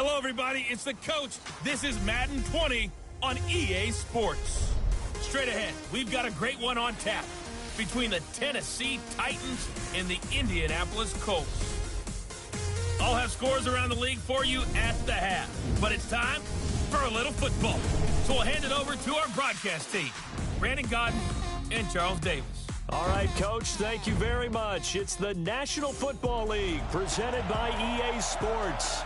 Hello, everybody. It's the coach. This is Madden 20 on EA Sports. Straight ahead, we've got a great one on tap between the Tennessee Titans and the Indianapolis Colts. I'll have scores around the league for you at the half. But it's time for a little football. So we'll hand it over to our broadcast team, Brandon Godden and Charles Davis. All right, Coach, thank you very much. It's the National Football League presented by EA Sports.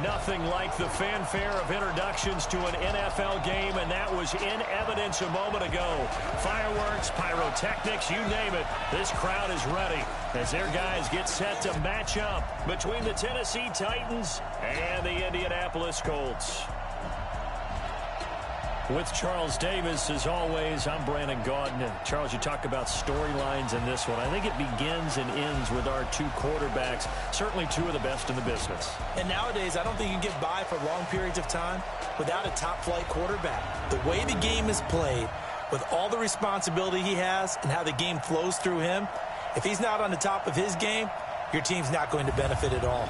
Nothing like the fanfare of introductions to an NFL game, and that was in evidence a moment ago. Fireworks, pyrotechnics, you name it. This crowd is ready as their guys get set to match up between the Tennessee Titans and the Indianapolis Colts. With Charles Davis, as always, I'm Brandon Godden. And Charles, you talk about storylines in this one. I think it begins and ends with our two quarterbacks, certainly two of the best in the business. And nowadays, I don't think you can get by for long periods of time without a top-flight quarterback. The way the game is played, with all the responsibility he has and how the game flows through him, if he's not on the top of his game, your team's not going to benefit at all.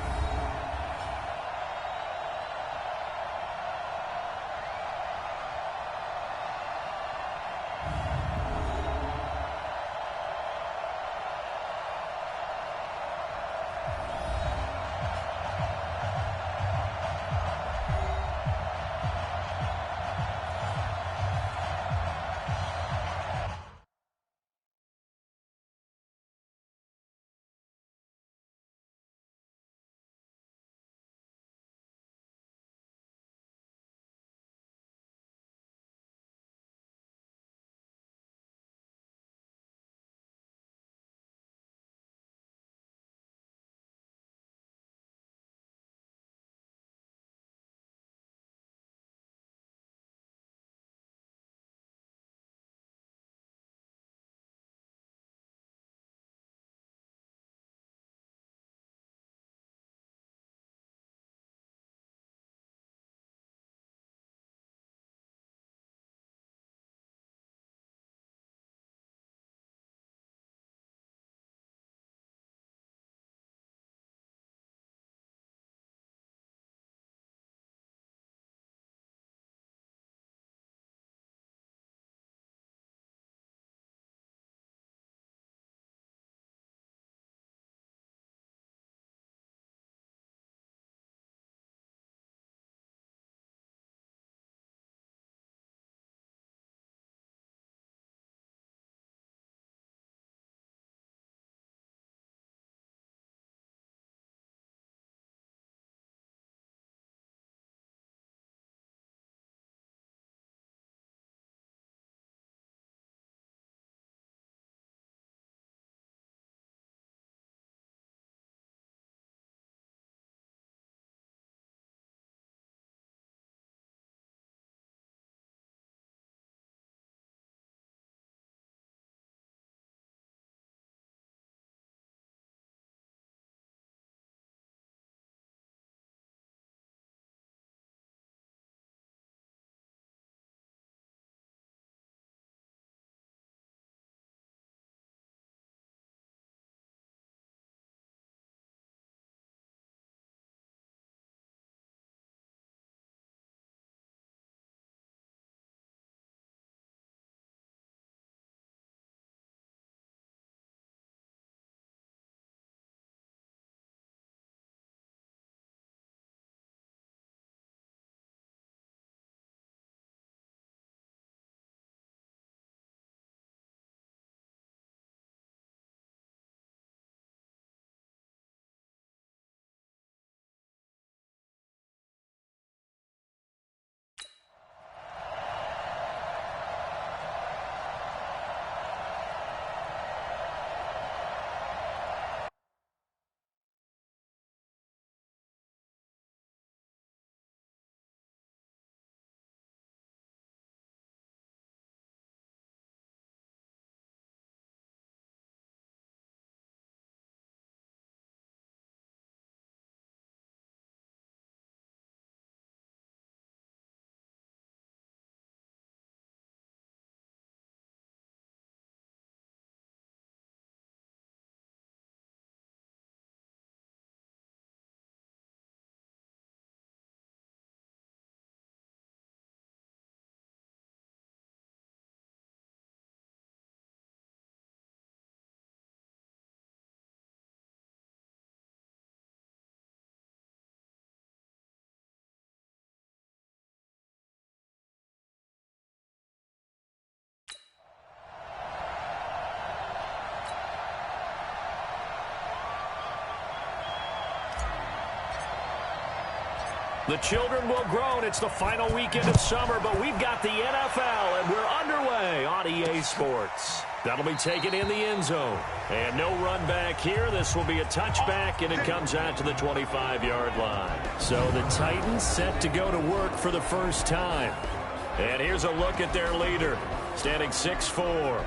The children will groan. It's the final weekend of summer, but we've got the NFL, and we're underway on EA Sports. That'll be taken in the end zone. And no run back here. This will be a touchback, and it comes out to the 25-yard line. So the Titans set to go to work for the first time. And here's a look at their leader, standing 6'4".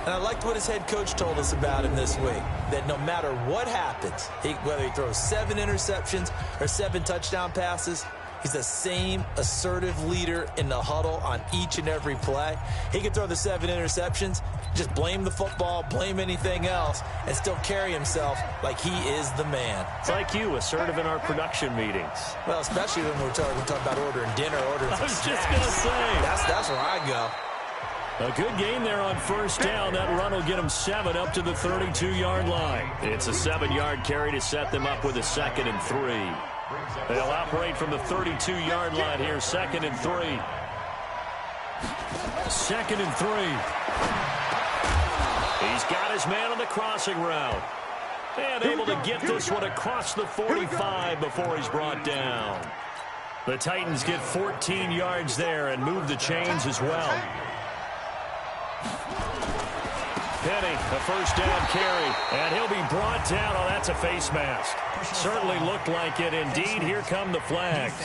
And I liked what his head coach told us about him this week, that no matter what happens, whether he throws 7 interceptions or 7 touchdown passes, he's the same assertive leader in the huddle on each and every play. He can throw the 7 interceptions, just blame the football, blame anything else, and still carry himself like he is the man. It's like you, assertive in our production meetings. Well, especially when we're talking about ordering dinner, ordering some I was just going to say. That's where I go. A good gain there on first down. That run will get them 7 up to the 32-yard line. It's a 7-yard carry to set them up with a 2nd and 3. They'll operate from the 32-yard line here, 2nd and 3. 2nd and 3. He's got his man on the crossing route. And able to get this one across the 45 before he's brought down. The Titans get 14 yards there and move the chains as well. Penny, a first down carry, and he'll be brought down. Oh, that's a face mask. Certainly looked like it. Indeed, here come the flags.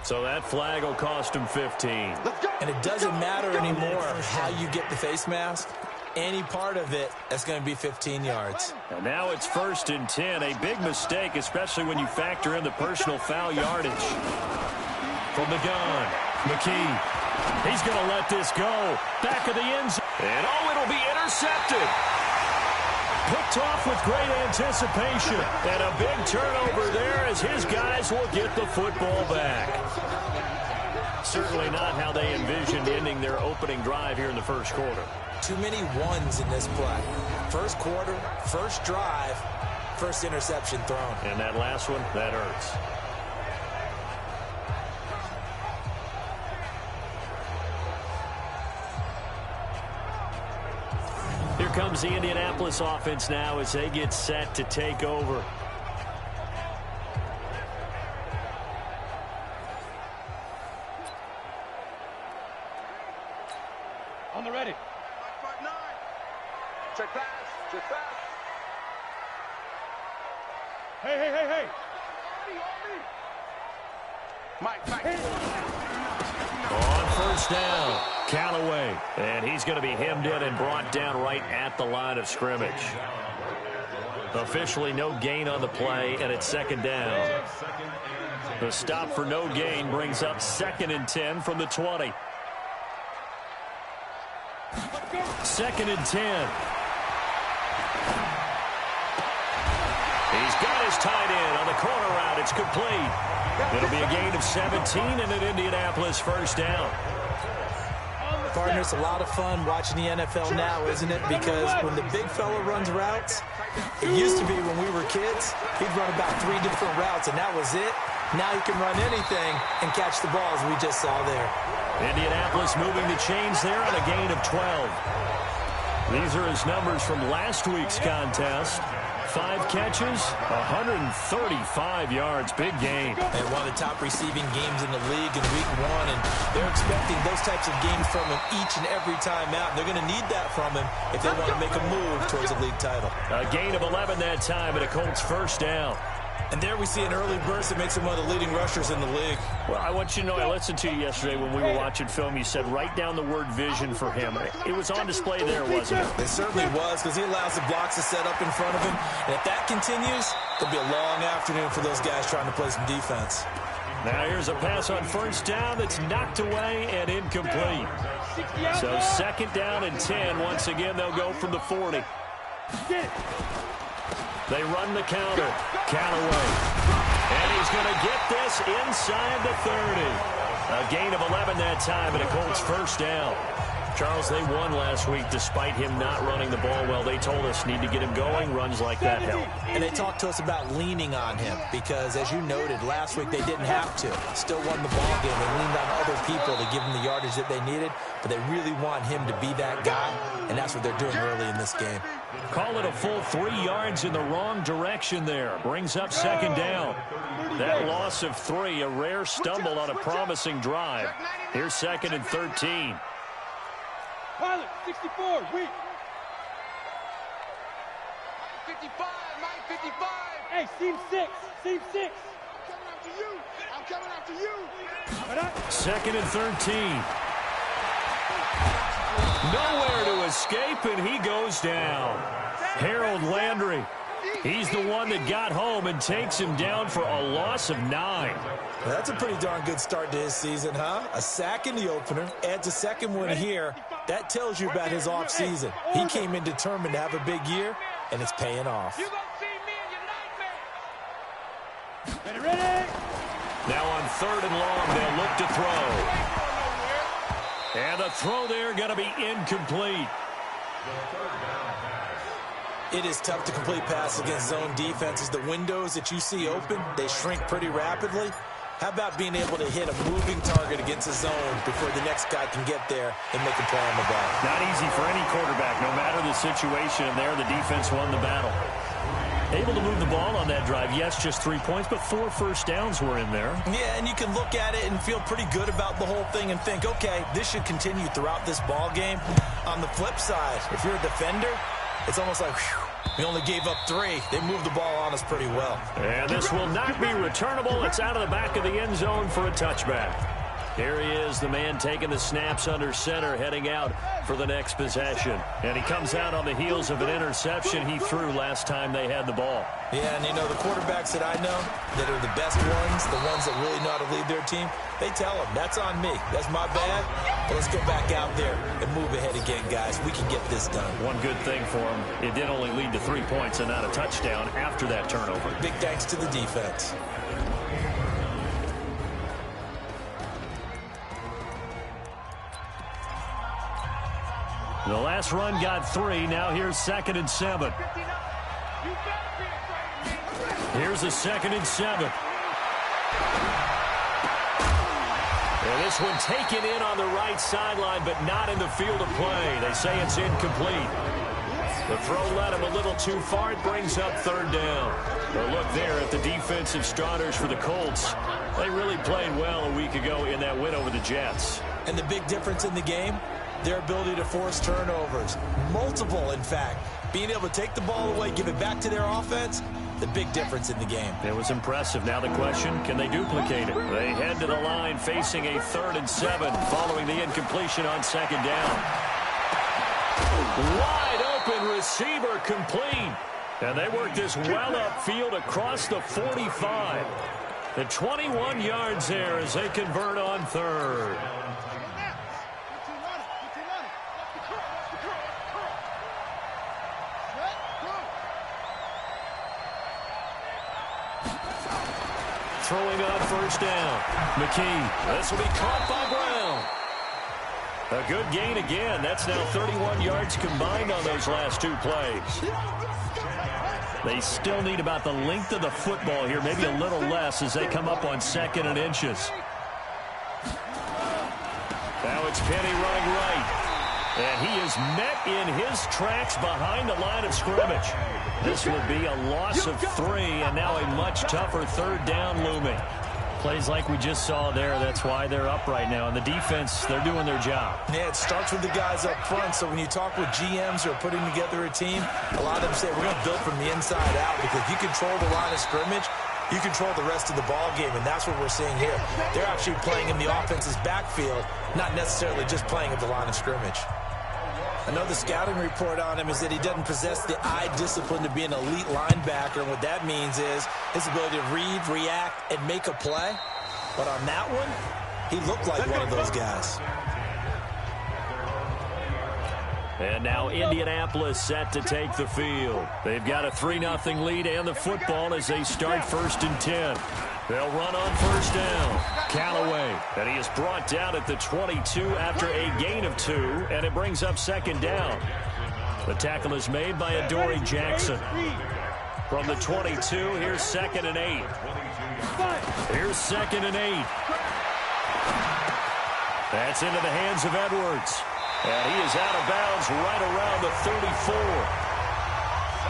So that flag will cost him 15. And it doesn't matter anymore how you get the face mask. Any part of it, that's going to be 15 yards. And now it's 1st and 10. A big mistake, especially when you factor in the personal foul yardage. From the gun, McKee. He's going to let this go. Back of the end zone. And, oh, it'll be intercepted. Picked off with great anticipation. And a big turnover there as his guys will get the football back. Certainly not how they envisioned ending their opening drive here in the first quarter. Too many ones in this play. First quarter, first drive, first interception thrown. And that last one, that hurts. Here comes the Indianapolis offense now as they get set to take over. On the ready. Check pass. Check pass. Hey. Mike. On first down, Callaway. And he's going to be hemmed in and brought down right at the line of scrimmage. Officially no gain on the play, and it's 2nd down. The stop for no gain brings up 2nd and 10 from the 20. 2nd and 10. He's got his tight end on the corner route. It's complete. It'll be a gain of 17 and an Indianapolis first down. Partner, it's a lot of fun watching the NFL now, isn't it? Because when the big fella runs routes, it used to be when we were kids, he'd run about 3 different routes, and that was it. Now he can run anything and catch the ball, as we just saw there. Indianapolis moving the chains there on a gain of 12. These are his numbers from last week's contest. 5 catches, 135 yards. Big game. And one of the top receiving games in the league in week 1, and they're expecting those types of games from him each and every time out. They're going to need that from him if they want to make a move towards a league title. A gain of 11 that time, and a Colts first down. And there we see an early burst that makes him one of the leading rushers in the league. Well, I want you to know, I listened to you yesterday when we were watching film. You said write down the word vision for him. It was on display there, wasn't it? It certainly was, because he allows the blocks to set up in front of him. And if that continues, it'll be a long afternoon for those guys trying to play some defense. Now here's a pass on first down that's knocked away and incomplete. So 2nd down and 10. Once again, they'll go from the 40. They run the counter. Callaway. And he's going to get this inside the 30. A gain of 11 that time, and a Colts first down. Charles, they won last week despite him not running the ball well. They told us need to get him going. Runs like that help. And they talked to us about leaning on him because, as you noted, last week they didn't have to. Still won the ball game. They leaned on other people to give him the yardage that they needed, but they really want him to be that guy, and that's what they're doing early in this game. Call it a full 3 yards in the wrong direction there. Brings up second down. That loss of 3, a rare stumble on a promising drive. Here's second and 13. Pilot, 64, weak. 55, 55. Hey, seam 6, seam 6. I'm coming after you. Second and 13. Nowhere to escape, and he goes down. Harold Landry. He's the one that got home and takes him down for a loss of 9. Well, that's a pretty darn good start to his season, huh? A sack in the opener, adds a second one here. That tells you about his offseason. He came in determined to have a big year, and it's paying off. Ready? Now on 3rd and long, they'll look to throw. And the throw there going to be incomplete. It is tough to complete passes against zone defenses. The windows that you see open, they shrink pretty rapidly. How about being able to hit a moving target against a zone before the next guy can get there and make a play on the ball? Not easy for any quarterback, no matter the situation. And there, the defense won the battle. Able to move the ball on that drive. Yes, just 3 points, but 4 first downs were in there. Yeah, and you can look at it and feel pretty good about the whole thing and think, okay, this should continue throughout this ball game. On the flip side, if you're a defender, it's almost like, whew, we only gave up 3. They moved the ball on us pretty well. And this will not be returnable. It's out of the back of the end zone for a touchback. Here he is, the man taking the snaps under center, heading out for the next possession. And he comes out on the heels of an interception he threw last time they had the ball. Yeah, and you know, the quarterbacks that I know that are the best ones, the ones that really know how to lead their team, they tell them, that's on me. That's my bad. But let's go back out there and move ahead again, guys. We can get this done. One good thing for him, it did only lead to 3 points and not a touchdown after that turnover. Big thanks to the defense. The last run got 3. Now here's 2nd and 7. Here's a 2nd and 7. And this one taken in on the right sideline, but not in the field of play. They say it's incomplete. The throw led him a little too far. It brings up 3rd down. A look there at the defensive starters for the Colts. They really played well a week ago in that win over the Jets. And the big difference in the game, their ability to force turnovers. Multiple, in fact. Being able to take the ball away, give it back to their offense, the big difference in the game. It was impressive. Now the question, can they duplicate it? They head to the line facing a 3rd and 7 following the incompletion on 2nd down. Wide open receiver complete. And they work this well upfield across the 45. The 21 yards there as they convert on 3rd. Throwing on 1st down. McKee. This will be caught by Brown. A good gain again. That's now 31 yards combined on those last 2 plays. They still need about the length of the football here, maybe a little less as they come up on 2nd and inches. Now it's Penny running right. And he is met in his tracks behind the line of scrimmage. This will be a loss of 3, and now a much tougher 3rd down looming. Plays like we just saw there, that's why they're up right now. And the defense, they're doing their job. Yeah, it starts with the guys up front. So when you talk with GMs who are putting together a team, a lot of them say, we're going to build from the inside out, because if you control the line of scrimmage, you control the rest of the ball game, and that's what we're seeing here. They're actually playing in the offense's backfield, not necessarily just playing at the line of scrimmage. Another scouting report on him is that he doesn't possess the eye discipline to be an elite linebacker, and what that means is his ability to read, react, and make a play. But on that one, he looked like one of those guys. And now Indianapolis set to take the field. They've got a 3-0 lead and the football as they start 1st and 10. They'll run on 1st down. Callaway, and he is brought down at the 22 after a gain of 2, and it brings up 2nd down. The tackle is made by Adoree Jackson. From the 22, here's 2nd and 8. Here's 2nd and 8. That's into the hands of Edwards. And he is out of bounds right around the 34.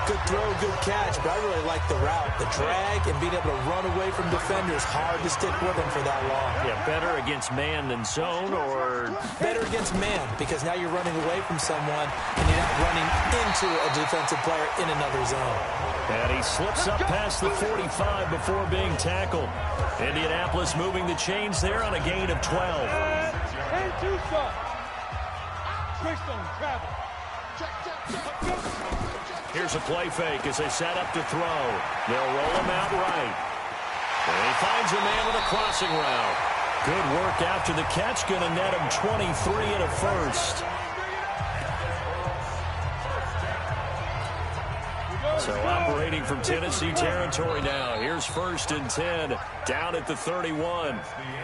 Good throw, good catch, but I really like the route. The drag and being able to run away from defenders. Hard to stick with him for that long. Yeah, better against man than zone, or? Better against man, because now you're running away from someone and you're not running into a defensive player in another zone. And he slips up past the 45 before being tackled. Indianapolis moving the chains there on a gain of 12. And 2 shot. Trickstone travel. Here's a play fake as they set up to throw. They'll roll him out right. And he finds a man with a crossing route. Good work after the catch. Going to net him 23 and a first. So operating from Tennessee territory now. Here's 1st and 10 down at the 31.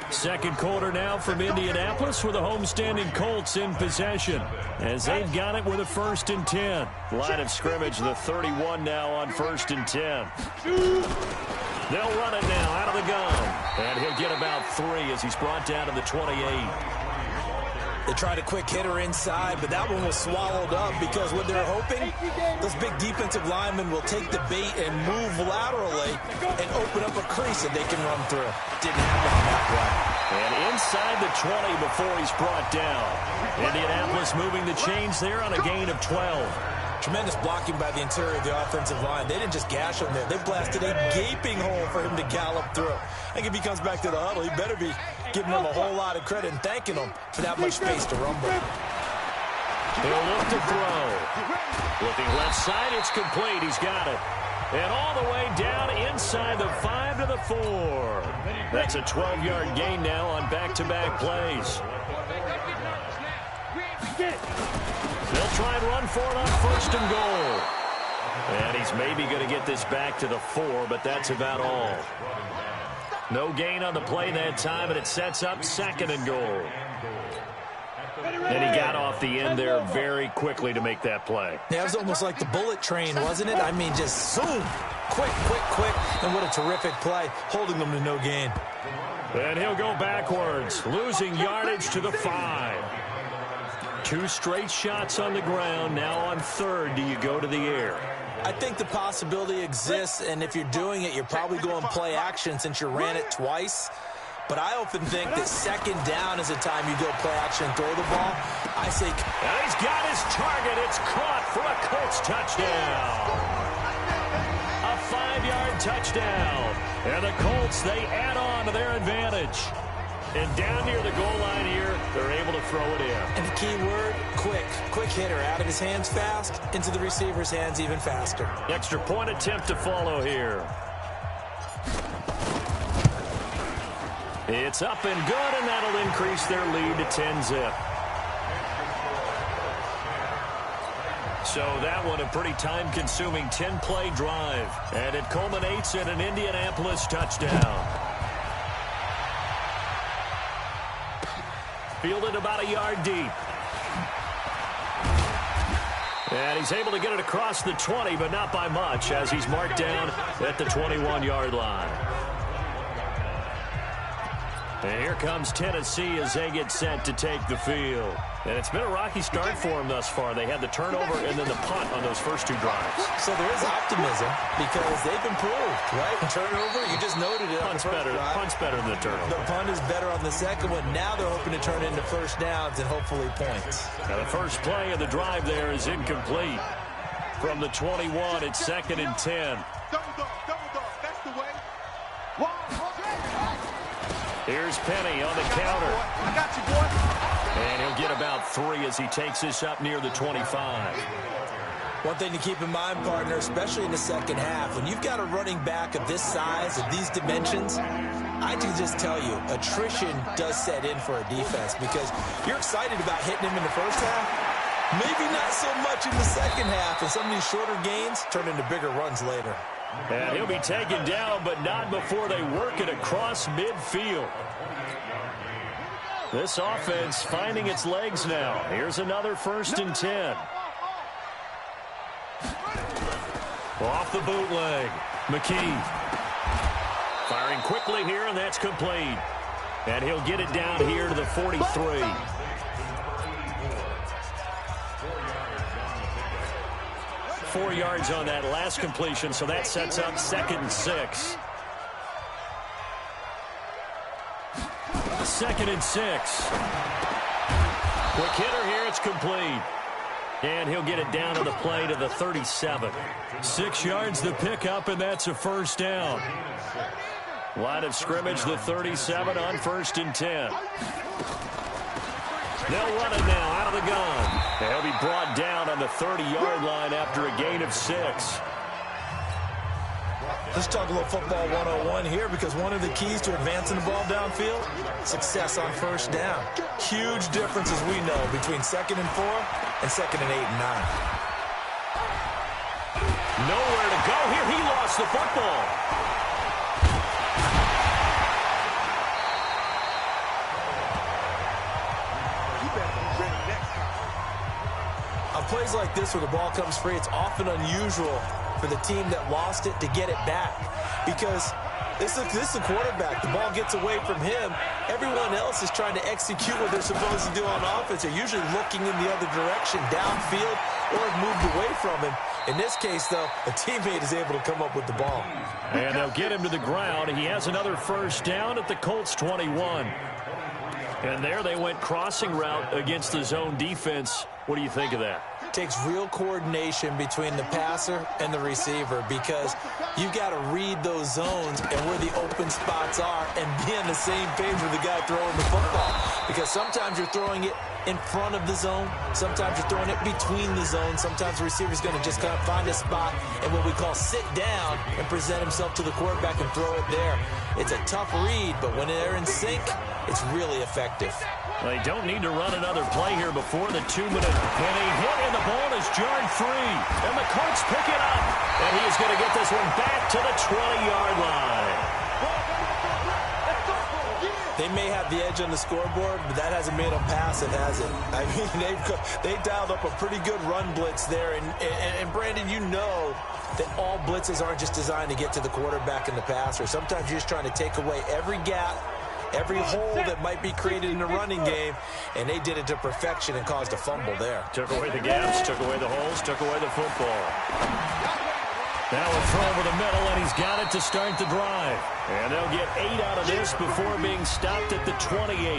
Second quarter now from Indianapolis with the homestanding Colts in possession as they've got it with a 1st and 10. Line of scrimmage, the 31 now on 1st and 10. They'll run it now out of the gun. And he'll get about 3 as he's brought down to the 28. They tried a quick hitter inside, but that one was swallowed up because what they're hoping, those big defensive linemen will take the bait and move laterally and open up a crease that they can run through. Didn't happen on that play. And inside the 20 before he's brought down. Indianapolis moving the chains there on a gain of 12. Tremendous blocking by the interior of the offensive line. They didn't just gash him there. They blasted a gaping hole for him to gallop through. I think if he comes back to the huddle, he better be giving them a whole lot of credit and thanking them for that much space to rumble. He'll look to throw. Looking left side, it's complete. He's got it. And all the way down inside the 5 to the 4. That's a 12-yard gain now on back-to-back plays. They'll try and run for it on 1st and goal. And he's maybe going to get this back to the 4, but that's about all. No gain on the play that time, and it sets up 2nd and goal. And he got off the end there very quickly to make that play. Yeah, it was almost like the bullet train, wasn't it? I mean, just zoom. Quick, quick, quick. And what a terrific play, holding them to no gain. And he'll go backwards, losing yardage to the 5. 2 straight shots on the ground. Now on 3rd, do you go to the air? I think the possibility exists, and if you're doing it, you're probably going play action since you ran it twice. But I often think that 2nd down is the time you go play action and throw the ball. I say... And he's got his target. It's caught for a Colts touchdown. A 5-yard touchdown. And the Colts, they add on to their advantage. And down near the goal line here, they're able to throw it in. And the key word, quick. Quick hitter. Out of his hands fast, into the receiver's hands even faster. Extra point attempt to follow here. It's up and good, and that'll increase their lead to 10-zip. So that one a pretty time-consuming 10-play drive. And it culminates in an Indianapolis touchdown. Fielded about a yard deep. And he's able to get it across the 20, but not by much, as he's marked down at the 21-yard line. And here comes Tennessee as they get set to take the field. And it's been a rocky start for them thus far. They had the turnover and then the punt on those first 2 drives. So there is optimism because they've improved, right? Turnover, you just noted it. Punt's better than the turnover. The punt is better on the second one. Now they're hoping to turn into 1st downs and hopefully points. Now the first play of the drive there is incomplete. From the 21, it's 2nd and 10. Double dog, that's the way. Here's Penny on the counter. I got you, boy. And he'll get about 3 as he takes this up near the 25. One thing to keep in mind, partner, especially in the second half, when you've got a running back of this size, of these dimensions, I can just tell you, attrition does set in for a defense because you're excited about hitting him in the first half. Maybe not so much in the second half, and some of these shorter gains turn into bigger runs later. And he'll be taken down, but not before they work it across midfield. This offense finding its legs now. Here's another 1st and 10. Off the bootleg. McKee. Firing quickly here, and that's complete. And he'll get it down here to the 43. Four yards on that last completion, so that sets up 2nd and 6. 2nd and 6. Quick hitter here, it's complete. And he'll get it down to the play to the 37. 6 yards the pickup, and that's a 1st down. Line of scrimmage, the 37 on 1st and 10. They'll run it now out of the gun. They'll be brought down on the 30-yard line after a gain of 6. Let's talk a little football 101 here, because one of the keys to advancing the ball downfield, success on 1st down. Huge difference, as we know, between 2nd and 4 and 2nd and 8 and 9. Nowhere to go here. He lost the football. On plays like this where the ball comes free, it's often unusual for the team that lost it to get it back, because this is the quarterback. The ball gets away from him. Everyone else is trying to execute what they're supposed to do on offense. They're usually looking in the other direction, downfield, or have moved away from him. In this case, though, a teammate is able to come up with the ball. And they'll get him to the ground. He has another 1st down at the Colts 21. And there they went crossing route against the zone defense. What do you think of that? Takes real coordination between the passer and the receiver, because you've got to read those zones and where the open spots are and be on the same page with the guy throwing the football. Because sometimes you're throwing it in front of the zone. Sometimes you're throwing it between the zones. Sometimes the receiver's going to just kind of find a spot and what we call sit down and present himself to the quarterback and throw it there. It's a tough read, but when they're in sync, it's really effective. They don't need to run another play here before the 2-minute. And a hit, and the ball is jarred free. And the Colts pick it up. And he's going to get this one back to the 20-yard line. They may have the edge on the scoreboard, but that hasn't made them pass it, has it? I mean, they dialed up a pretty good run blitz there. And Brandon, you know that all blitzes aren't just designed to get to the quarterback and the passer. Sometimes you're just trying to take away every gap, every hole that might be created in the running game, and they did it to perfection and caused a fumble there. Took away the gaps, took away the holes, took away the football. Now a throw over the middle, and he's got it to start the drive. And they'll get 8 out of this before being stopped at the 28.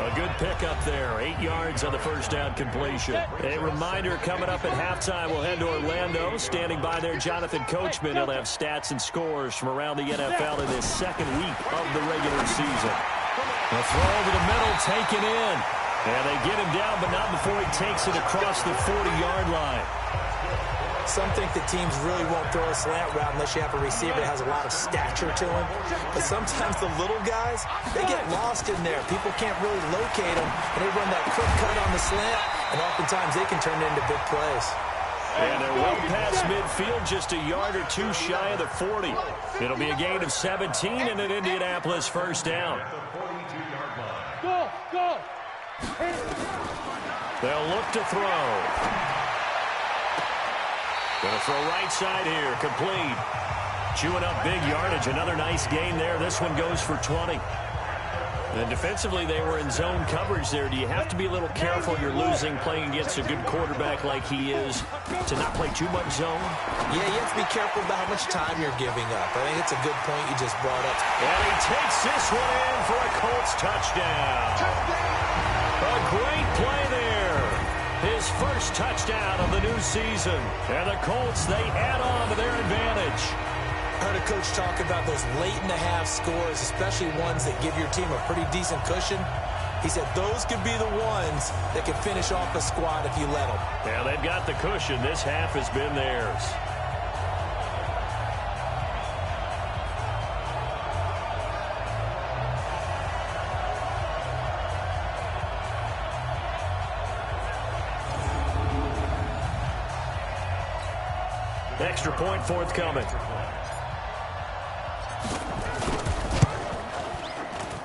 A good pickup there, 8 yards on the 1st down completion. A reminder, coming up at halftime, we'll head to Orlando. Standing by there, Jonathan Coachman. He'll have stats and scores from around the NFL in this 2nd week of the regular season. A throw over the middle, taken in. And they get him down, but not before he takes it across the 40-yard line. Some think that teams really won't throw a slant route unless you have a receiver that has a lot of stature to him. But sometimes the little guys, they get lost in there. People can't really locate them, and they run that quick cut on the slant, and oftentimes they can turn it into big plays. And they're well past midfield, just a yard or two shy of the 40. It'll be a gain of 17 and an Indianapolis 1st down. Go! They'll look to throw. Going to throw right side here, complete. Chewing up big yardage, another nice gain there. This one goes for 20. And defensively, they were in zone coverage there. Do you have to be a little careful? You're losing playing against a good quarterback like he is to not play too much zone? Yeah, you have to be careful about how much time you're giving up. I think it's a good point you just brought up. And he takes this one in for a Colts touchdown. A great play there. His 1st touchdown of the new season. And the Colts, they add on to their advantage. I heard a coach talk about those late-in-the-half scores, especially ones that give your team a pretty decent cushion. He said those could be the ones that can finish off a squad if you let them. Yeah, they've got the cushion. This half has been theirs. Extra point forthcoming.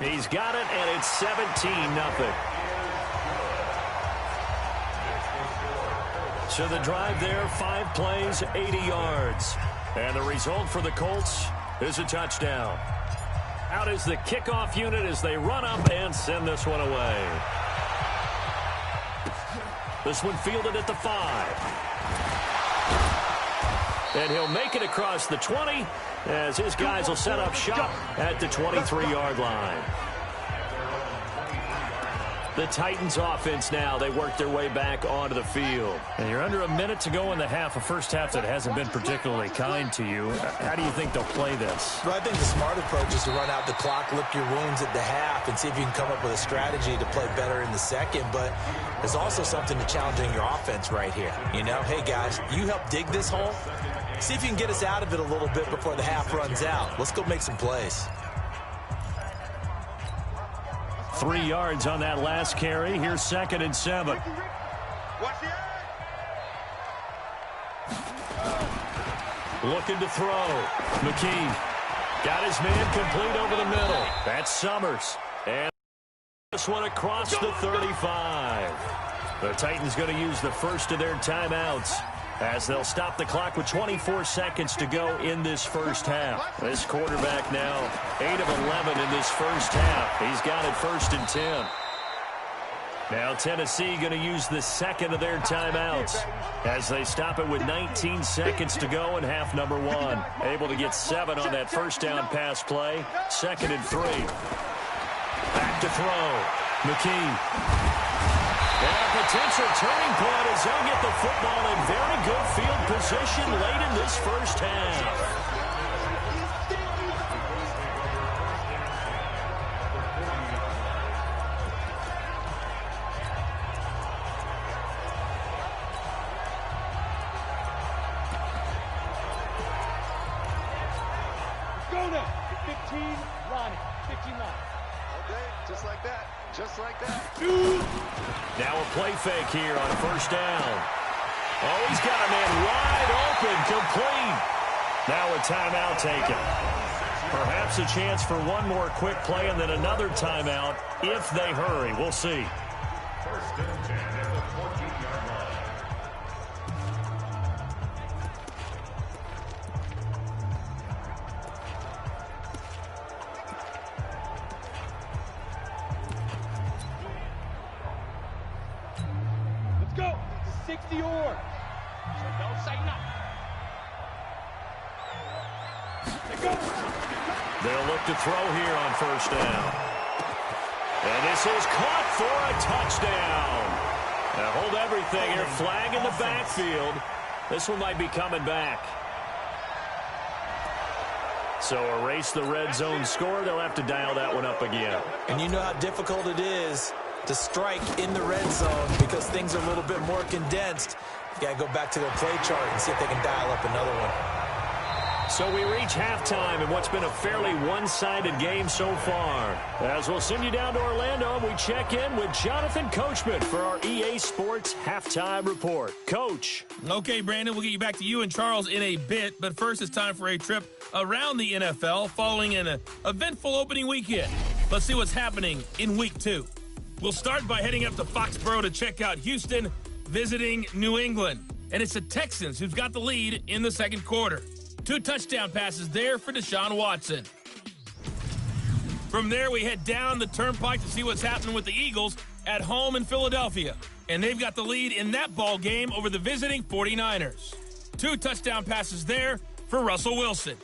He's got it, and it's 17-0. So the drive there, 5 plays, 80 yards. And the result for the Colts is a touchdown. Out is the kickoff unit as they run up and send this one away. This one fielded at the 5. And he'll make it across the 20 as his guys will set up shop at the 23-yard line. The Titans offense now, they work their way back onto the field. And you're under a minute to go in the half, a first half that hasn't been particularly kind to you. How do you think they'll play this? Well, I think the smart approach is to run out the clock, lick your wounds at the half, and see if you can come up with a strategy to play better in the second. But there's also something to challenging your offense right here. You know, hey, guys, you help dig this hole. See if you can get us out of it a little bit before the half runs out. Let's go make some plays. 3 yards on that last carry. Here's 2nd and 7. Looking to throw. McKee got his man complete over the middle. That's Summers. And this one across the 35. The Titans going to use the first of their timeouts as they'll stop the clock with 24 seconds to go in this first half. This quarterback now 8 of 11 in this first half. He's got it 1st and 10. Now Tennessee going to use the second of their timeouts as they stop it with 19 seconds to go in half number 1. Able to get 7 on that first down pass play. 2nd and 3. Back to throw. McKee. And a potential turning point as they'll get the football in very good field position late in this first half. Go now. 15, Ronnie. 15 line. Okay, just like that. Just like that. Now a play fake here on 1st down. Oh, he's got a man wide open, complete. Now a timeout taken. Perhaps a chance for one more quick play and then another timeout if they hurry. We'll see. 1st and 10 at the 14-yard line. Let's go. 60 or. So don't say nothing. They'll look to throw here on 1st down. And this is caught for a touchdown. Now hold everything here. Flag in the backfield. This one might be coming back. So erase the red zone score. They'll have to dial that one up again. And you know how difficult it is to strike in the red zone because things are a little bit more condensed. You got to go back to their play chart and see if they can dial up another one. So we reach halftime in what's been a fairly one-sided game so far. As we'll send you down to Orlando, we check in with Jonathan Coachman for our EA Sports Halftime Report. Coach. Okay, Brandon, we'll get you back to you and Charles in a bit, but first it's time for a trip around the NFL following an eventful opening weekend. Let's see what's happening in Week 2. We'll start by heading up to Foxborough to check out Houston visiting New England. And it's the Texans who've got the lead in the second quarter. 2 touchdown passes there for Deshaun Watson. From there, we head down the turnpike to see what's happening with the Eagles at home in Philadelphia. And they've got the lead in that ball game over the visiting 49ers. 2 touchdown passes there for Russell Wilson.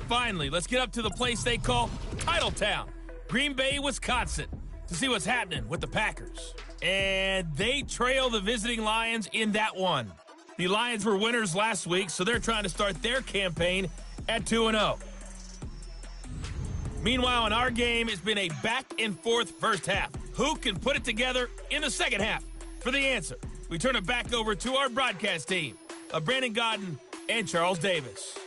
Finally, let's get up to the place they call Titletown, Green Bay, Wisconsin, to see what's happening with the Packers. And they trail the visiting Lions in that one. The Lions were winners last week, so they're trying to start their campaign at 2-0. Meanwhile, in our game, it's been a back-and-forth first half. Who can put it together in the second half? For the answer, we turn it back over to our broadcast team of Brandon Godden and Charles Davis.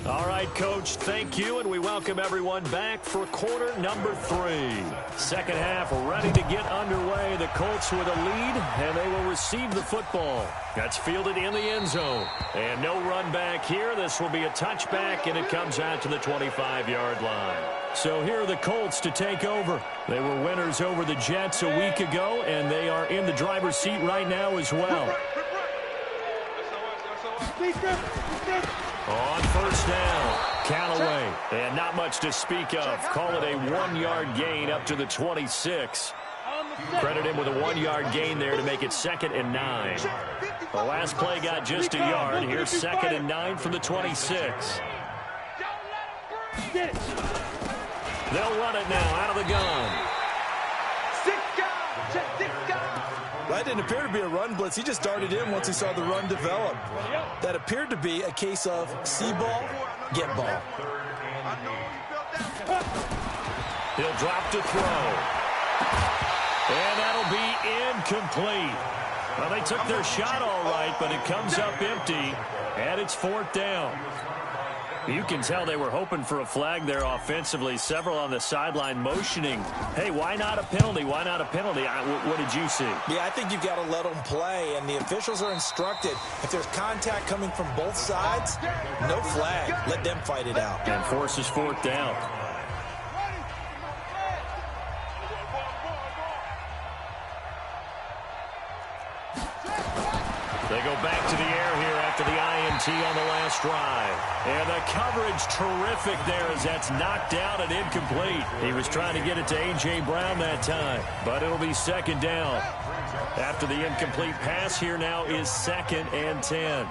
All right, Coach, thank you, and we welcome everyone back for quarter number 3. Second half ready to get underway. The Colts with a lead, and they will receive the football. That's fielded in the end zone. And no run back here. This will be a touchback, and it comes out to the 25-yard line. So here are the Colts to take over. They were winners over the Jets a week ago, and they are in the driver's seat right now as well. On first down, Callaway, and not much to speak of. Call it a 1-yard gain up to the 26. Credit him with a 1-yard gain there to make it 2nd and 9. The last play got just a yard. Here's 2nd and 9 from the 26. They'll run it now out of the gun. That didn't appear to be a run blitz. He just darted in once he saw the run develop. That appeared to be a case of see ball, get ball. He'll drop to throw. And that'll be incomplete. Well, they took their shot all right, but it comes up empty, and it's 4th down. You can tell they were hoping for a flag there offensively. Several on the sideline motioning, hey, why not a penalty? Why not a penalty? What did you see? Yeah, I think you've got to let them play, and the officials are instructed. If there's contact coming from both sides, no flag. Let them fight it out. And forces 4th down. They go back to the air here after the INT on the last drive. And the coverage terrific there as that's knocked out and incomplete. He was trying to get it to A.J. Brown that time, but it'll be 2nd down. After the incomplete pass, here now is 2nd and 10.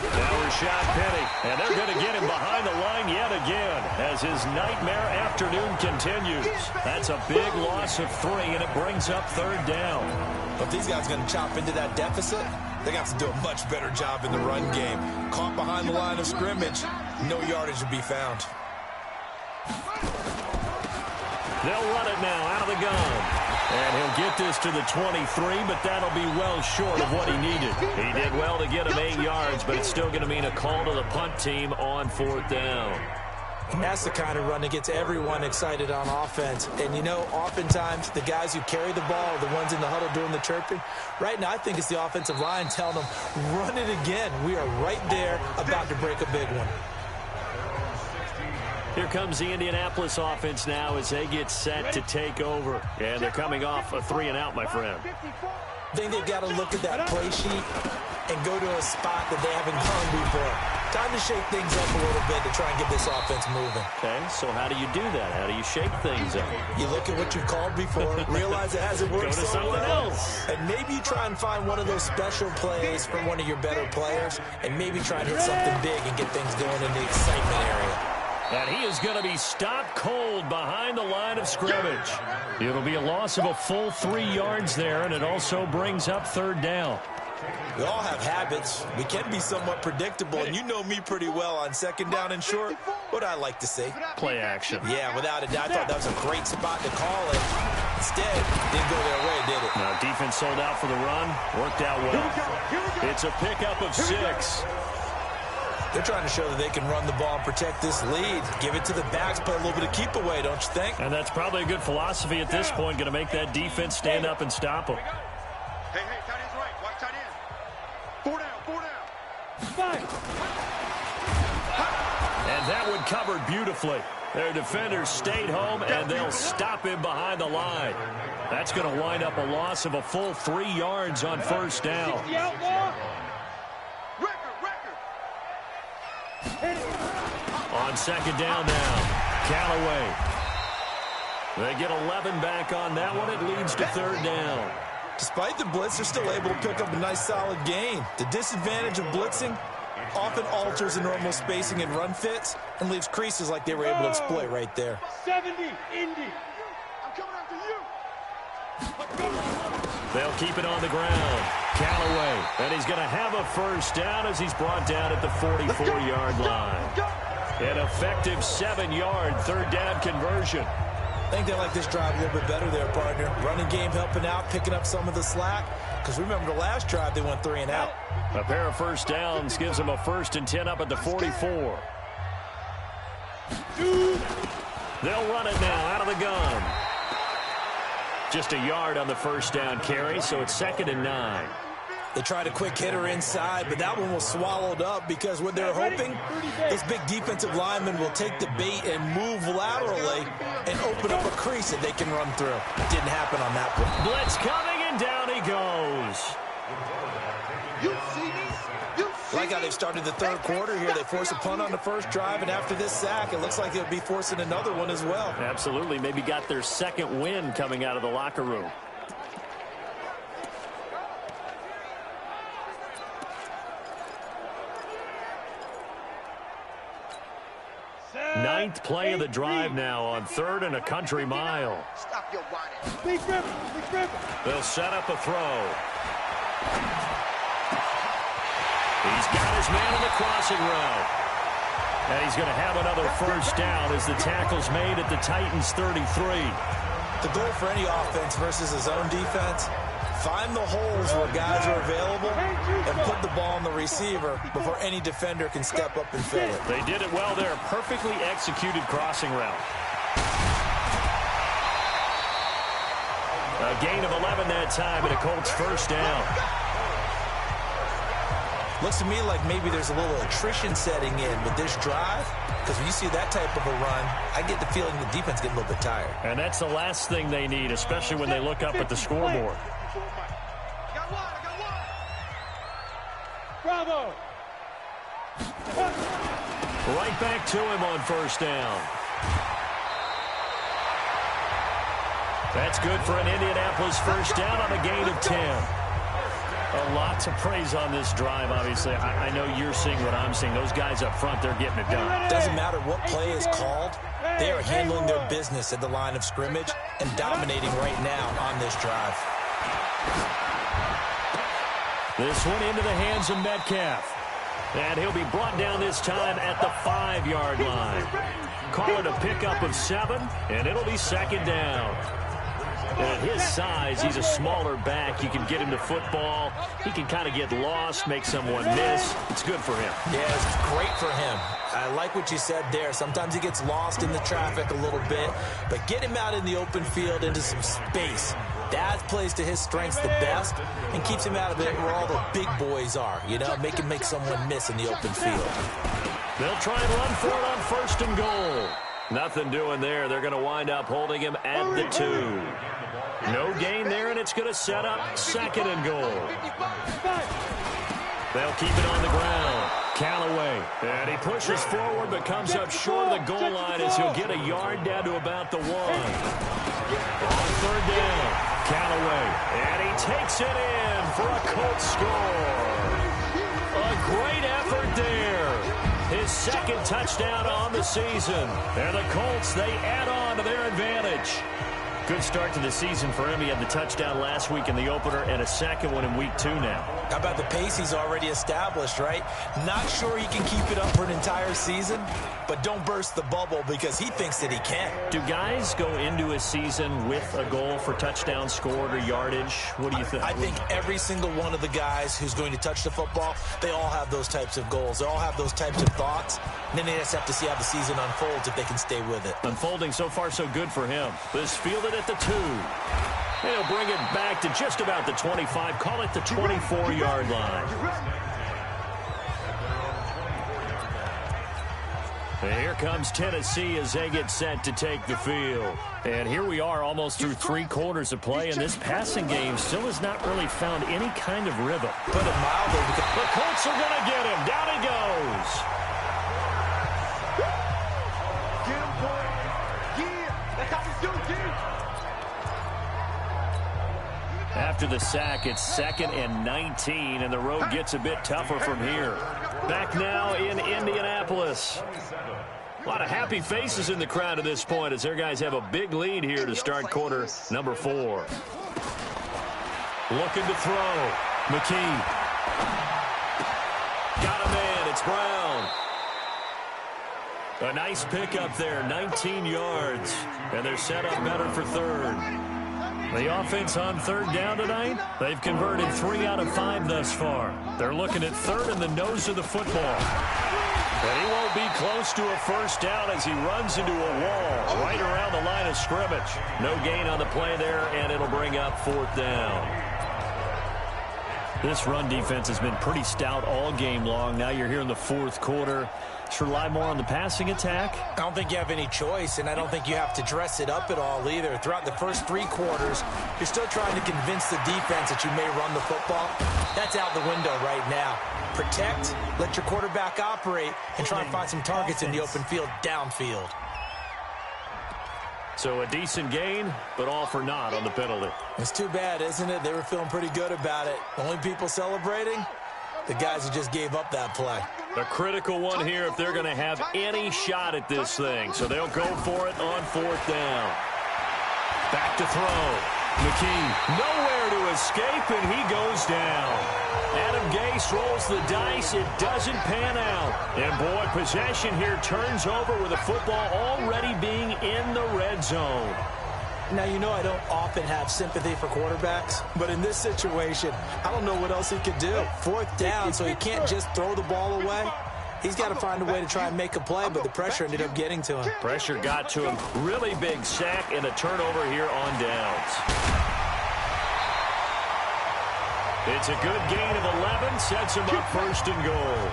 Now Rashad Penny, and they're going to get him behind the line yet again as his nightmare afternoon continues. That's a big loss of 3, and it brings up 3rd down. If these guys are going to chop into that deficit, they got to do a much better job in the run game. Caught behind the line of scrimmage, no yardage to be found. They'll run it now out of the gun. And he'll get this to the 23, but that'll be well short of what he needed. He did well to get him 8 yards, but it's still going to mean a call to the punt team on 4th down. And that's the kind of run that gets everyone excited on offense. And, you know, oftentimes the guys who carry the ball are the ones in the huddle doing the chirping. Right now, I think it's the offensive line telling them, run it again. We are right there about to break a big one. Here comes the Indianapolis offense now as they get set to take over. And they're coming off a 3-and-out, my friend. I think they've got to look at that play sheet and go to a spot that they haven't gone before. Time to shake things up a little bit to try and get this offense moving. Okay, so how do you do that? How do you shake things up? You look at what you've called before, realize it hasn't worked so well, and maybe you try and find one of those special plays from one of your better players, and maybe try and hit something big and get things going in the excitement area. And he is going to be stopped cold behind the line of scrimmage. It'll be a loss of a full 3 yards there, and it also brings up 3rd down. We all have habits. We can be somewhat predictable, and you know me pretty well on 2nd down and short. What I like to see. Play action. Yeah, without a doubt. I thought that was a great spot to call it. Instead, didn't go their way, did it? Now, defense sold out for the run. Worked out well. It's a pickup of 6. They're trying to show that they can run the ball and protect this lead. Give it to the backs, play a little bit of keep away, don't you think? And that's probably a good philosophy at this point, going to make that defense stand up and stop them. Hey, tight end's right. Watch tight end. 4 down. 5. And that one covered beautifully. Their defenders stayed home, and they'll stop him behind the line. That's going to wind up a loss of a full 3 yards on 1st down. On 2nd down now, Callaway. They get 11 back on that one. It leads to 3rd down. Despite the blitz, they're still able to pick up a nice, solid gain. The disadvantage of blitzing often alters the normal spacing and run fits and leaves creases like they were able to exploit right there. 70, Indy. I'm coming after you. They'll keep it on the ground. Callaway, and he's going to have a 1st down as he's brought down at the 44-yard line. An effective 7-yard 3rd down conversion. I think they like this drive a little bit better there, partner. Running game helping out, picking up some of the slack. Because remember the last drive, they went 3 and out. A pair of first downs gives them a 1st and 10 up at the 44. They'll run it now out of the gun. Just a yard on the first down carry, so it's 2nd and 9. They tried a quick hitter inside, but that one was swallowed up because what they're hoping, this big defensive lineman will take the bait and move laterally and open up a crease that they can run through. Didn't happen on that one. Blitz coming, and down he goes. Like how they've started the third quarter here. They force a punt on the first drive, and after this sack, it looks like they'll be forcing another one as well. Absolutely. Maybe got their 2nd win coming out of the locker room. Ninth play of the drive now on 3rd and a country mile. They'll set up a throw. He's got his man on the crossing route. And he's going to have another first down as the tackle's made at the Titans' 33. The goal for any offense versus his own defense, find the holes where guys are available and put the ball on the receiver before any defender can step up and fill it. They did it well there. Perfectly executed crossing route. A gain of 11 that time and a Colts first down. Looks to me like maybe there's a little attrition setting in with this drive, because when you see that type of a run, I get the feeling the defense getting a little bit tired. And that's the last thing they need, especially when they look up at the scoreboard. Bravo! Right back to him on first down. That's good for an Indianapolis first down on a gain of 10. A lot to praise on this drive, obviously. I know you're seeing what I'm seeing. Those guys up front, they're getting it done. Doesn't matter what play is called. They are handling their business at the line of scrimmage and dominating right now on this drive. This one into the hands of Metcalf. And he'll be brought down this time at the 5-yard line. Call it a pickup of 7, and it'll be 2nd down. And at his size, he's a smaller back. You can get him to football. He can kind of get lost, make someone miss. It's good for him. Yeah, it's great for him. I like what you said there. Sometimes he gets lost in the traffic a little bit, but get him out in the open field into some space. That plays to his strengths the best and keeps him out of it where all the big boys are, you know, make him make someone miss in the open field. They'll try and run for it on 1st and goal. Nothing doing there. They're going to wind up holding him at the 2. No gain there, and it's going to set up 2nd and goal. They'll keep it on the ground. Callaway, and he pushes forward but comes up short of the goal line as he'll get a yard down to about the 1. On 3rd down, Callaway, and he takes it in for a Colts score. A great effort there. His 2nd touchdown on the season. And the Colts, they add on to their advantage. Good start to the season for him. He had the touchdown last week in the opener and a 2nd one in week 2 now. How about the pace he's already established, right? Not sure he can keep it up for an entire season, but don't burst the bubble because he thinks that he can. Do guys go into a season with a goal for touchdown scored or yardage? What do you think? I think every single one of the guys who's going to touch the football, they all have those types of goals. They all have those types of thoughts. And then they just have to see how the season unfolds if they can stay with it. Unfolding so far so good for him. This fielded at the 2. They'll bring it back to just about the 25. Call it the 24-yard line. And here comes Tennessee as they get set to take the field. And here we are almost through 3 quarters of play, and this passing game still has not really found any kind of rhythm. Put it mildly. The Colts are going to get him. Down he goes. After the sack, it's 2nd and 19, and the road gets a bit tougher from here. Back now in Indianapolis. A lot of happy faces in the crowd at this point as their guys have a big lead here to start quarter number 4. Looking to throw. McKee. Got a man. It's Brown. A nice pickup there, 19 yards. And they're set up better for third. The offense on third down tonight, they've converted 3 out of 5 thus far. They're looking at third in the nose of the football. And he won't be close to a first down as he runs into a wall right around the line of scrimmage. No gain on the play there, and it'll bring up fourth down. This run defense has been pretty stout all game long. Now you're here in the fourth quarter. Should rely more on the passing attack? I don't think you have any choice, and I don't think you have to dress it up at all either. Throughout the first 3 quarters, you're still trying to convince the defense that you may run the football. That's out the window right now. Protect, let your quarterback operate, and try and find some targets in the open field downfield. So a decent gain, but all for naught on the penalty. It's too bad, isn't it? They were feeling pretty good about it. Only people celebrating? The guys who just gave up that play. A critical one here if they're going to have any shot at this thing. So they'll go for it on fourth down. Back to throw. McKee nowhere to escape, and he goes down. Adam Gase rolls the dice. It doesn't pan out. And, boy, possession here turns over with the football already being in the red zone. Now, you know I don't often have sympathy for quarterbacks, but in this situation, I don't know what else he could do. Fourth down, so he can't just throw the ball away. He's got to find a way to try and make a play, but the pressure ended up getting to him. Pressure got to him. Really big sack and a turnover here on downs. It's a good gain of 11, sets him up first and goal.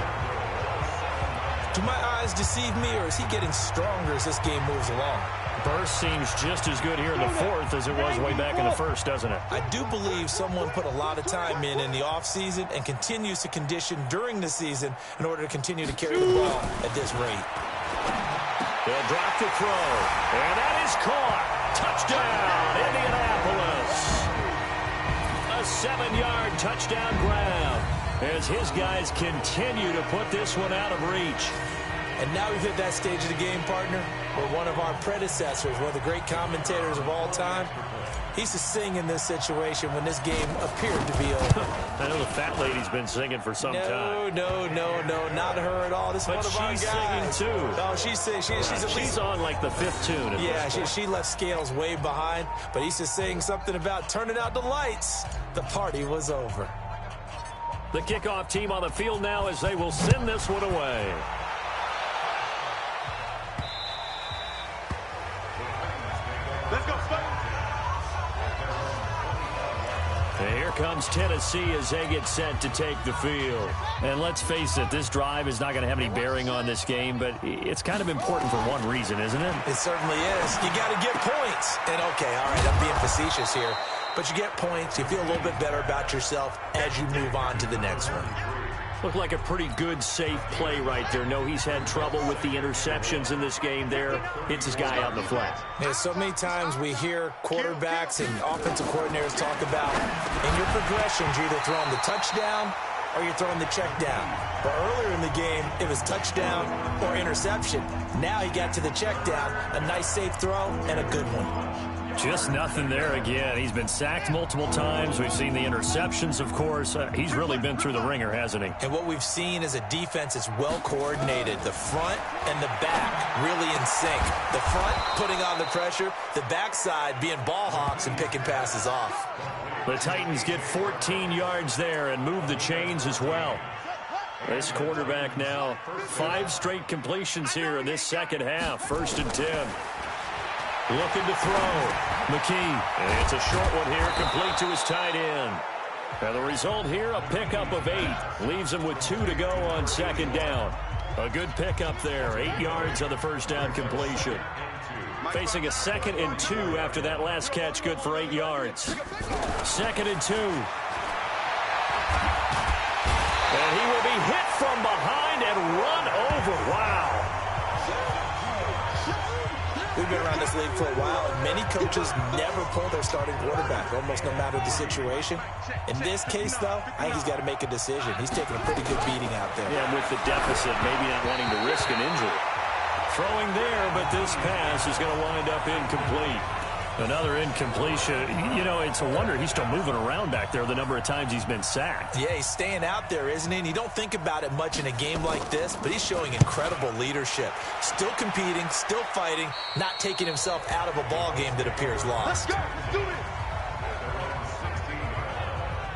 Do my eyes deceive me, or is he getting stronger as this game moves along? Burst seems just as good here in the fourth as it was way back in the first, doesn't it? I do believe someone put a lot of time in the offseason and continues to condition during the season in order to continue to carry the ball at this rate. They'll drop to throw, and that is caught. Touchdown, Indianapolis. A 7-yard touchdown grab as his guys continue to put this one out of reach. And now we've hit that stage of the game, partner, where one of our predecessors, one of the great commentators of all time, he used to sing in this situation when this game appeared to be over. I know the fat lady's been singing for some time. No, not her at all. This is one of our guys. But she's singing, too. No, she's singing. She's on, like, the 5th tune. Yeah, she left Scales way behind, but he used to sing something about turning out the lights. The party was over. The kickoff team on the field now as they will send this one away. Let's go, And here comes Tennessee as they get set to take the field. And let's face it, this drive is not going to have any bearing on this game, but it's kind of important for one reason, isn't it? It certainly is. You got to get points. And, okay, all right, I'm being facetious here. But you get points, you feel a little bit better about yourself as you move on to the next one. Looked like a pretty good, safe play right there. No, he's had trouble with the interceptions in this game there. Hits his guy out in the flat. Yeah, so many times we hear quarterbacks and offensive coordinators talk about in your progressions, you're either throwing the touchdown or you're throwing the check down. But earlier in the game, it was touchdown or interception. Now he got to the check down, a nice safe throw, and a good one. Just nothing there again. He's been sacked multiple times. We've seen the interceptions, of course. He's really been through the ringer, hasn't he? And what we've seen is a defense that's well coordinated. The front and the back really in sync. The front putting on the pressure, the backside being ball hawks and picking passes off. The Titans get 14 yards there and move the chains as well. This quarterback now, 5 straight completions here in this second half. 1st and 10. Looking to throw. McKee. And it's a short one here, complete to his tight end. And the result here, a pickup of 8. Leaves him with 2 to go on 2nd down. A good pickup there. 8 yards on the first down completion. Facing a 2nd and 2 after that last catch, good for 8 yards. 2nd and 2. And he will be hit from behind and run over. Wow. We've been around this league for a while, and many coaches never pull their starting quarterback, almost no matter the situation. In this case, though, I think he's got to make a decision. He's taking a pretty good beating out there. Yeah, with the deficit, maybe not wanting to risk an injury. Throwing there, but this pass is going to wind up incomplete. Another incompletion. You know, it's a wonder he's still moving around back there the number of times he's been sacked. Yeah, he's staying out there, isn't he? And you don't think about it much in a game like this, but he's showing incredible leadership. Still competing, still fighting, not taking himself out of a ball game that appears lost. Let's go. Let's do it.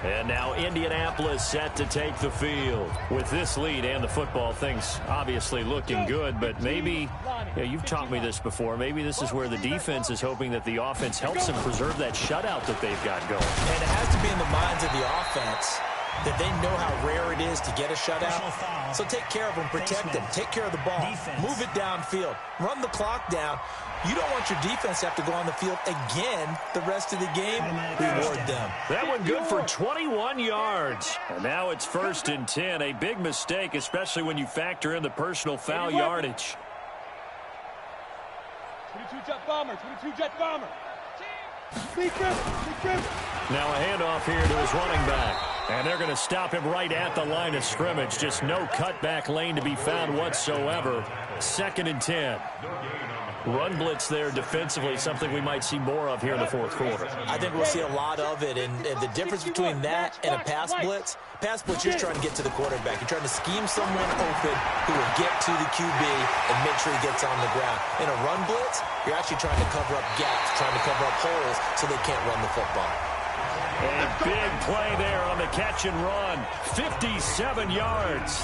And now Indianapolis set to take the field. With this lead and the football, things obviously looking good, but maybe, you've taught me this before, maybe this is where the defense is hoping that the offense helps them preserve that shutout that they've got going. And it has to be in the minds of the offense that they know how rare it is to get a shutout. So take care of them, protect them, take care of the ball, move it downfield, run the clock down. You don't want your defense to have to go on the field again the rest of the game. Reward them. That one good for 21 yards. And now it's 1st and 10. A big mistake, especially when you factor in the personal foul yardage. 22-jet bomber, 22-jet bomber. Now a handoff here to his running back. And they're going to stop him right at the line of scrimmage. Just no cutback lane to be found whatsoever. 2nd and 10. Run blitz there defensively, something we might see more of here in the fourth quarter. I think we'll see a lot of it, and the difference between that and a pass blitz, you're trying to get to the quarterback. You're trying to scheme someone open who will get to the QB and make sure he gets on the ground. In a run blitz, you're actually trying to cover up gaps, trying to cover up holes so they can't run the football. A big play there on the catch and run. 57 yards.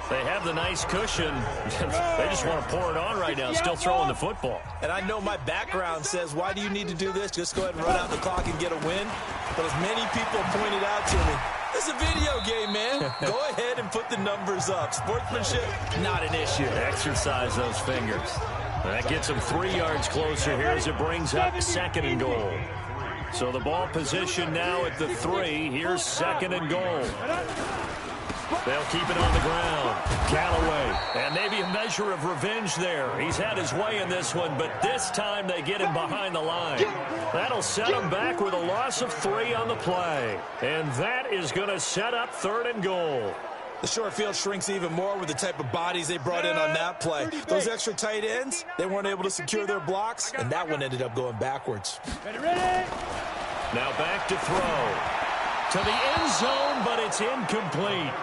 They have the nice cushion. They just want to pour it on right now, still throwing the football. And I know my background says, why do you need to do this? Just go ahead and run out the clock and get a win. But as many people pointed out to me, it's a video game, man. Go ahead and put the numbers up. Sportsmanship, not an issue. Exercise those fingers. That gets them 3 yards closer here as it brings up 2nd and goal. So the ball position now at the 3. Here's 2nd and goal. They'll keep it on the ground. Callaway. And maybe a measure of revenge there. He's had his way in this one, but this time they get him behind the line. That'll set him back with a loss of 3 on the play. And that is going to set up 3rd and goal. The short field shrinks even more with the type of bodies they brought in on that play. Those extra tight ends, they weren't able to secure their blocks, and that one ended up going backwards. Now back to throw. To the end zone, but it's incomplete.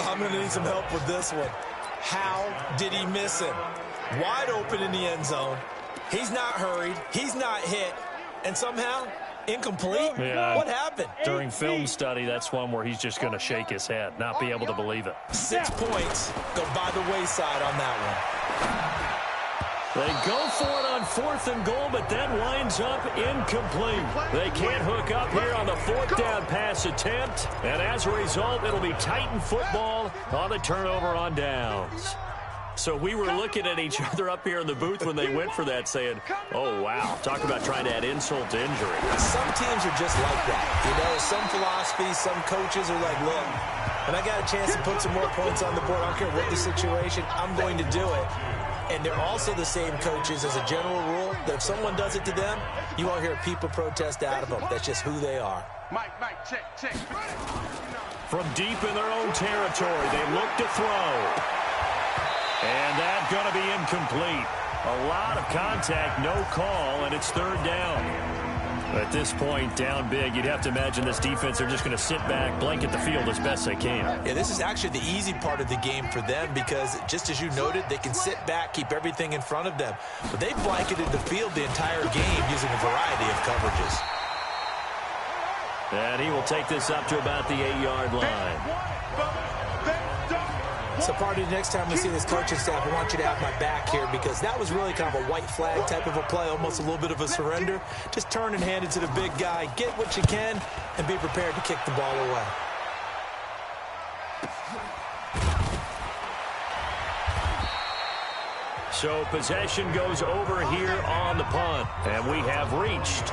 I'm going to need some help with this one. How did he miss him? Wide open in the end zone. He's not hurried. He's not hit. And somehow, incomplete? Yeah. What happened? During film study, that's one where he's just going to shake his head, not be able to believe it. 6 points go by the wayside on that one. They go for it on 4th and goal, but that winds up incomplete. They can't hook up here on the 4th down pass attempt, and as a result, it'll be Titan football on the turnover on downs. So we were looking at each other up here in the booth when they went for that, saying, oh, wow, talk about trying to add insult to injury. Some teams are just like that. You know, some philosophies, some coaches are like, look, when I got a chance to put some more points on the board, I don't care what the situation, I'm going to do it. And they're also the same coaches as a general rule that if someone does it to them, you won't hear people protest out of them. That's just who they are. Mike, check. From deep in their own territory, they look to throw. And that's going to be incomplete. A lot of contact, no call, and it's 3rd down. At this point, down big, you'd have to imagine this defense are just going to sit back, blanket the field as best they can. Yeah, this is actually the easy part of the game for them because, just as you noted, they can sit back, keep everything in front of them. But they blanketed the field the entire game using a variety of coverages. And he will take this up to about the 8-yard line. So, Party, next time we see this coaching staff, I want you to have my back here because that was really kind of a white flag type of a play, almost a little bit of a surrender. Just turn and hand it to the big guy, get what you can, and be prepared to kick the ball away. So possession goes over here on the punt, and we have reached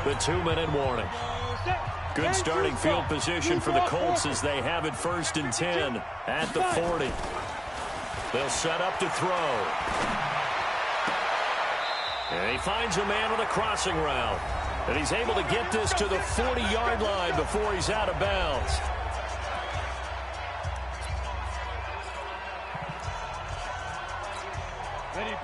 the 2-minute warning. Good starting field position for the Colts as they have it 1st and 10 at the 40. They'll set up to throw. And he finds a man on a crossing route. And he's able to get this to the 40-yard line before he's out of bounds.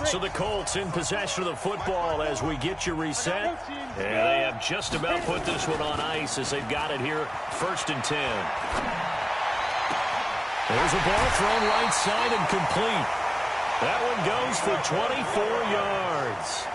So the Colts in possession of the football as we get you reset. And they have just about put this one on ice as they've got it here, 1st and 10. There's a ball thrown right side and complete. That one goes for 24 yards.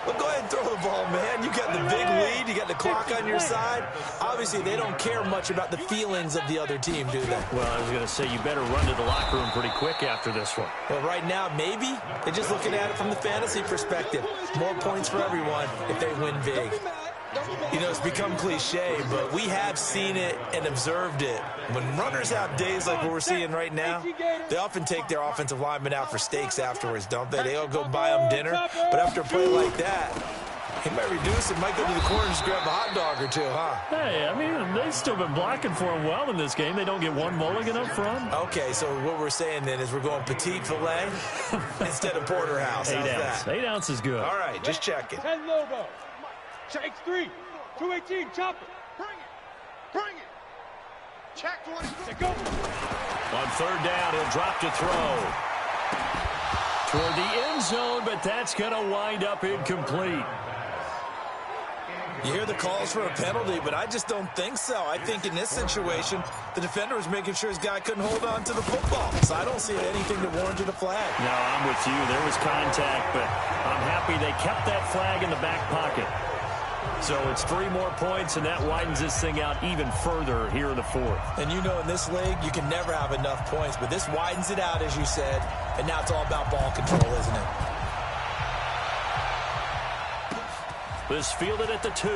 Well, go ahead and throw the ball, man. You got the big lead. You got the clock on your side. Obviously, they don't care much about the feelings of the other team, do they? Well, I was going to say, you better run to the locker room pretty quick after this one. Well, right now, maybe. They're just looking at it from the fantasy perspective. More points for everyone if they win big. You know, it's become cliche, but we have seen it and observed it. When runners have days like what we're seeing right now, they often take their offensive linemen out for steaks afterwards, don't they? They all go buy them dinner. But after a play like that, he might reduce it, might go to the corner and just grab a hot dog or two, huh? Hey, I mean, they've still been blocking for him well in this game. They don't get one mulligan up front. Okay, so what we're saying then is we're going petite filet instead of porterhouse. 8 How's ounce. that? 8 ounce is good. All right, just checking. 10 logo. Shakes 3. 218. Chop it. Bring it. Bring it. Check 20. Go. On 3rd down, he'll drop to throw. Toward the end zone, but that's going to wind up incomplete. You hear the calls for a penalty, but I just don't think so. I think in this situation, the defender was making sure his guy couldn't hold on to the football. So I don't see anything that warranted a flag. No, I'm with you. There was contact, but I'm happy they kept that flag in the back pocket. So it's 3 more points, and that widens this thing out even further here in the 4th. And you know in this league, you can never have enough points, but this widens it out, as you said, and now it's all about ball control, isn't it? This fielded at the 2.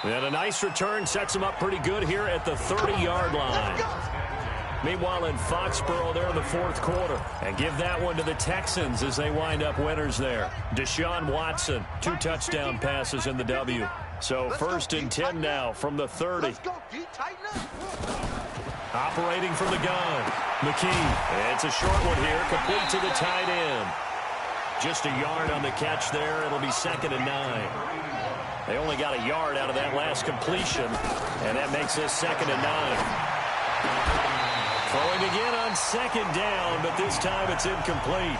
And a nice return sets him up pretty good here at the 30-yard line. Meanwhile, in Foxborough, they're in the 4th quarter. And give that one to the Texans as they wind up winners there. Deshaun Watson, 2 touchdown passes in the W. So 1st and 10 now from the 30. Operating from the gun, McKee. It's a short one here, complete to the tight end. Just a yard on the catch there. It'll be 2nd and 9. They only got a yard out of that last completion, and that makes this 2nd and 9. Throwing again on 2nd down, but this time it's incomplete.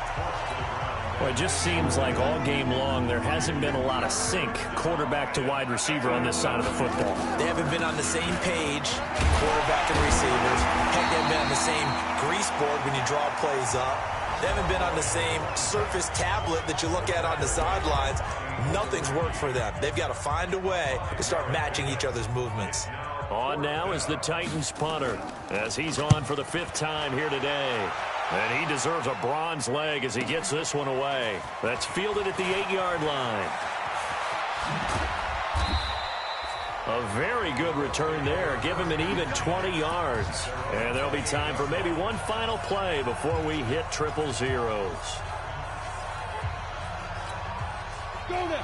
Well, it just seems like all game long there hasn't been a lot of sync quarterback to wide receiver on this side of the football. They haven't been on the same page, quarterback and receivers. Heck, they haven't been on the same grease board when you draw plays up. They haven't been on the same surface tablet that you look at on the sidelines. Nothing's worked for them. They've got to find a way to start matching each other's movements. On now is the Titans punter, as he's on for the 5th time here today. And he deserves a bronze leg as he gets this one away. That's fielded at the 8-yard line. A very good return there. Give him an even 20 yards. And there'll be time for maybe one final play before we hit triple zeros.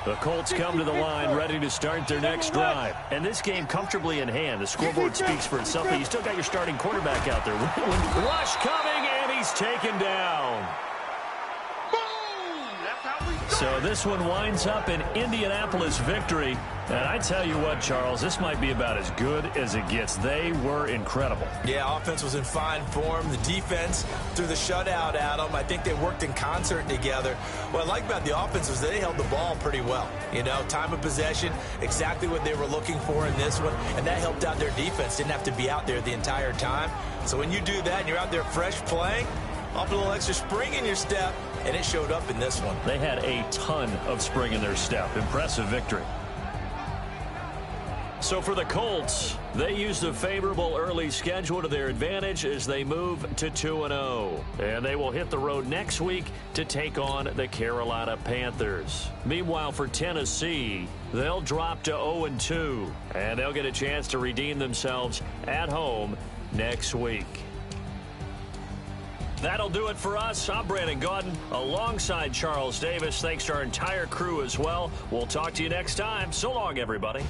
The Colts come to the line ready to start their next drive. And this game comfortably in hand. The scoreboard speaks for itself, but you still got your starting quarterback out there. Rush coming, and he's taken down. So this one winds up an Indianapolis victory. And I tell you what, Charles, this might be about as good as it gets. They were incredible. Yeah, offense was in fine form. The defense threw the shutout at them. I think they worked in concert together. What I like about the offense was they held the ball pretty well. You know, time of possession, exactly what they were looking for in this one. And that helped out their defense. Didn't have to be out there the entire time. So when you do that and you're out there fresh playing, off a little extra spring in your step, and it showed up in this one. They had a ton of spring in their step. Impressive victory. So for the Colts, they used a favorable early schedule to their advantage as they move to 2-0. And they will hit the road next week to take on the Carolina Panthers. Meanwhile, for Tennessee, they'll drop to 0-2. And they'll get a chance to redeem themselves at home next week. That'll do it for us. I'm Brandon Gaudin alongside Charles Davis. Thanks to our entire crew as well. We'll talk to you next time. So long, everybody.